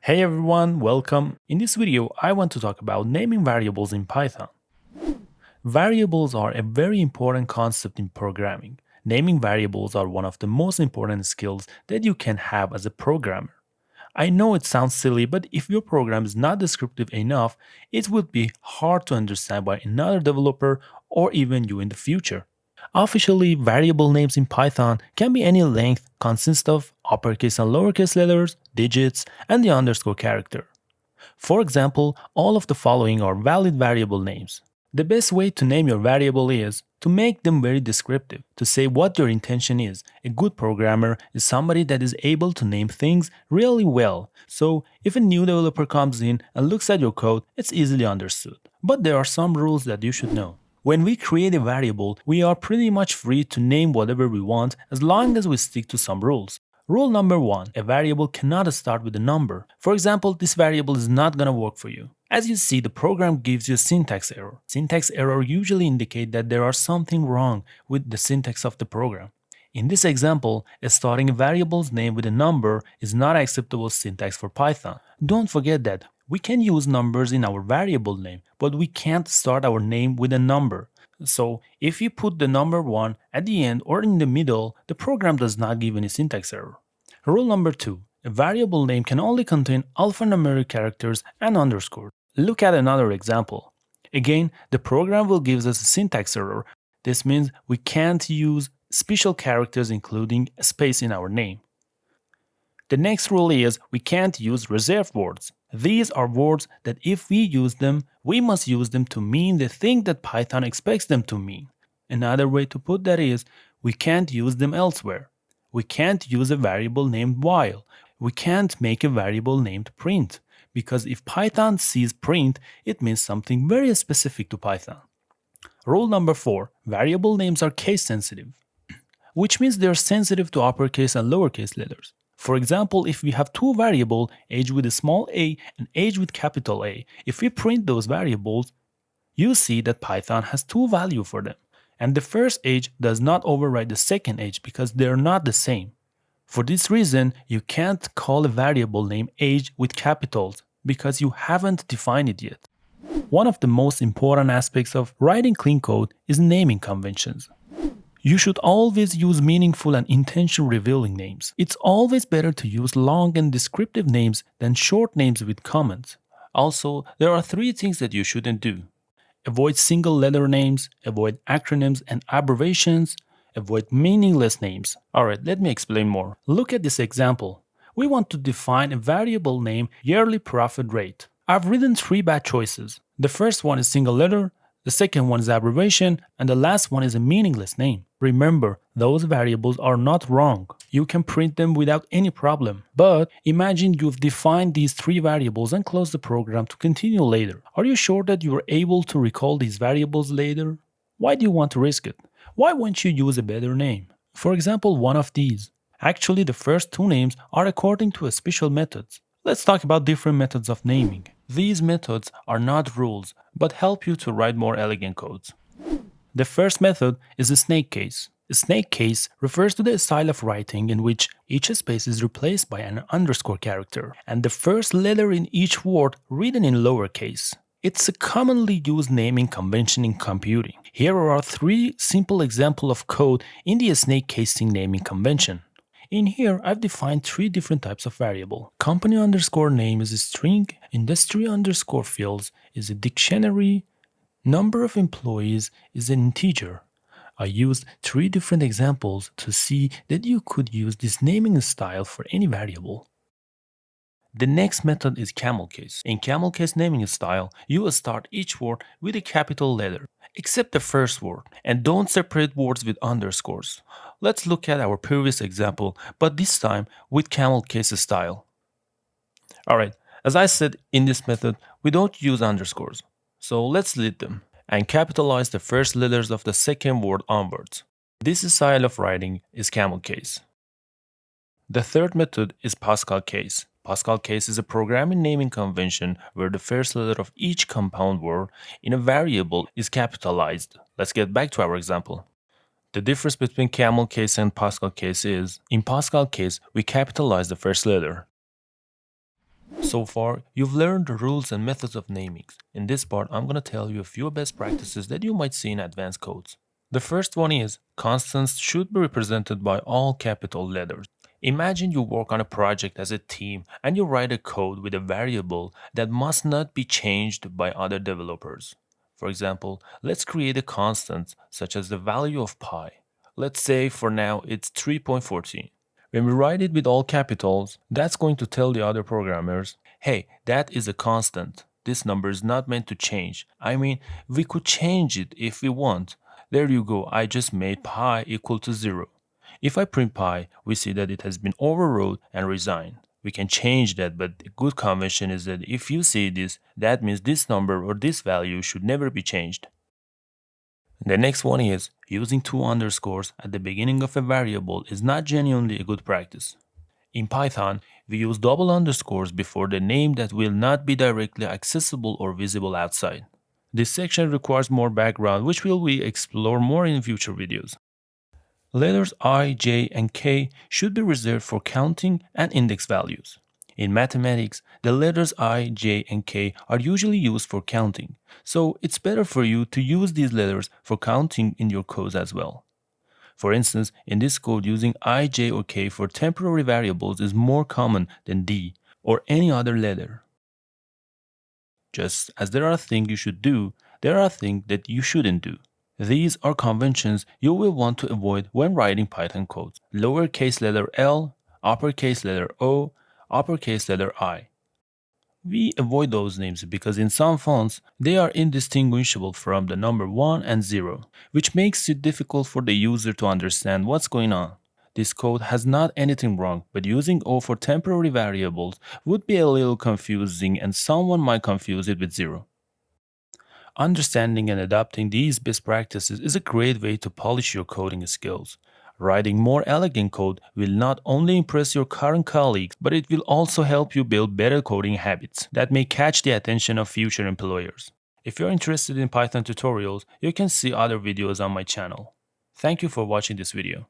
Hey everyone, welcome. In this video, I want to talk about naming variables in Python. Variables are a very important concept in programming. Naming variables are one of the most important skills that you can have as a programmer. I know it sounds silly, but if your program is not descriptive enough, it would be hard to understand by another developer or even you in the future. Officially, variable names in Python can be any length, consist of uppercase and lowercase letters, digits, and the underscore character. For example, all of the following are valid variable names. The best way to name your variable is to make them very descriptive, to say what your intention is. A good programmer is somebody that is able to name things really well. So, if a new developer comes in and looks at your code, it's easily understood. But there are some rules that you should know. When we create a variable, we are pretty much free to name whatever we want as long as we stick to some rules. Rule number 1, a variable cannot start with a number. For example, this variable is not gonna work for you. As you see, the program gives you a syntax error. Syntax error usually indicate that there are something wrong with the syntax of the program. In this example, starting a variable's name with a number is not acceptable syntax for Python. Don't forget that we can use numbers in our variable name, but we can't start our name with a number. So, if you put the number 1 at the end or in the middle, the program does not give any syntax error. Rule number 2. A variable name can only contain alphanumeric characters and underscores. Look at another example. Again, the program will give us a syntax error. This means we can't use special characters including a space in our name. The next rule is we can't use reserved words. These are words that if we use them, we must use them to mean the thing that Python expects them to mean. Another way to put that is we can't use them elsewhere. We can't use a variable named while. We can't make a variable named print, because if Python sees print, it means something very specific to Python. Rule number 4, variable names are case sensitive, which means they're sensitive to uppercase and lowercase letters. For example, if we have two variables, age with a small a and age with capital A, if we print those variables, you see that Python has two values for them. And the first age does not override the second age because they're not the same. For this reason, you can't call a variable name age with capitals because you haven't defined it yet. One of the most important aspects of writing clean code is naming conventions. You should always use meaningful and intention revealing names. It's always better to use long and descriptive names than short names with comments. Also, there are 3 things that you shouldn't do. Avoid single letter names, avoid acronyms and abbreviations, avoid meaningless names. Alright, let me explain more. Look at this example. We want to define a variable name yearly profit rate. I've written 3 bad choices. The first one is single letter, the second one is abbreviation, and the last one is a meaningless name. Remember, those variables are not wrong. You can print them without any problem. But imagine you've defined these 3 variables and closed the program to continue later. Are you sure that you are able to recall these variables later? Why do you want to risk it? Why won't you use a better name? For example, one of these. Actually, the first 2 names are according to a special methods. Let's talk about different methods of naming. These methods are not rules, but help you to write more elegant codes. The first method is a snake case. A snake case refers to the style of writing in which each space is replaced by an underscore character, and the first letter in each word written in lowercase. It's a commonly used naming convention in computing. Here are 3 simple examples of code in the snake casing naming convention. In here, I've defined 3 different types of variable. Company underscore name is a string, industry underscore fields is a dictionary, number of employees is an integer. I used 3 different examples to see that you could use this naming style for any variable. The next method is camel case. In camel case naming style, you will start each word with a capital letter, except the first word, and don't separate words with underscores. Let's look at our previous example, but this time with camel case style. Alright, as I said in this method, we don't use underscores. So let's delete them and capitalize the first letters of the second word onwards. This style of writing is camel case. The third method is Pascal case. Pascal case is a programming naming convention where the first letter of each compound word in a variable is capitalized. Let's get back to our example. The difference between camel case and Pascal case is, in Pascal case, we capitalize the first letter. So far, you've learned the rules and methods of naming. In this part, I'm going to tell you a few best practices that you might see in advanced codes. The first one is constants should be represented by all capital letters. Imagine you work on a project as a team and you write a code with a variable that must not be changed by other developers. For example, let's create a constant such as the value of pi. Let's say for now it's 3.14. When we write it with all capitals, that's going to tell the other programmers, hey, that is a constant. This number is not meant to change. I mean, we could change it if we want. There you go, I just made pi equal to 0. If I print pi, we see that it has been overrode and resigned. We can change that, but a good convention is that if you see this, that means this number or this value should never be changed. The next one is using two underscores at the beginning of a variable is not genuinely a good practice. In Python, we use double underscores before the name that will not be directly accessible or visible outside. This section requires more background, which we will explore more in future videos. Letters I, J, and K should be reserved for counting and index values. In mathematics, the letters I, J, and K are usually used for counting, so it's better for you to use these letters for counting in your codes as well. For instance, in this code, using I, J, or K for temporary variables is more common than D or any other letter. Just as there are things you should do, there are things that you shouldn't do. These are conventions you will want to avoid when writing Python code. Lowercase letter L, uppercase letter O, uppercase letter I. We avoid those names because in some fonts, they are indistinguishable from the number 1 and 0, which makes it difficult for the user to understand what's going on. This code has not anything wrong, but using O for temporary variables would be a little confusing and someone might confuse it with 0. Understanding and adopting these best practices is a great way to polish your coding skills. Writing more elegant code will not only impress your current colleagues, but it will also help you build better coding habits that may catch the attention of future employers. If you're interested in Python tutorials, you can see other videos on my channel. Thank you for watching this video.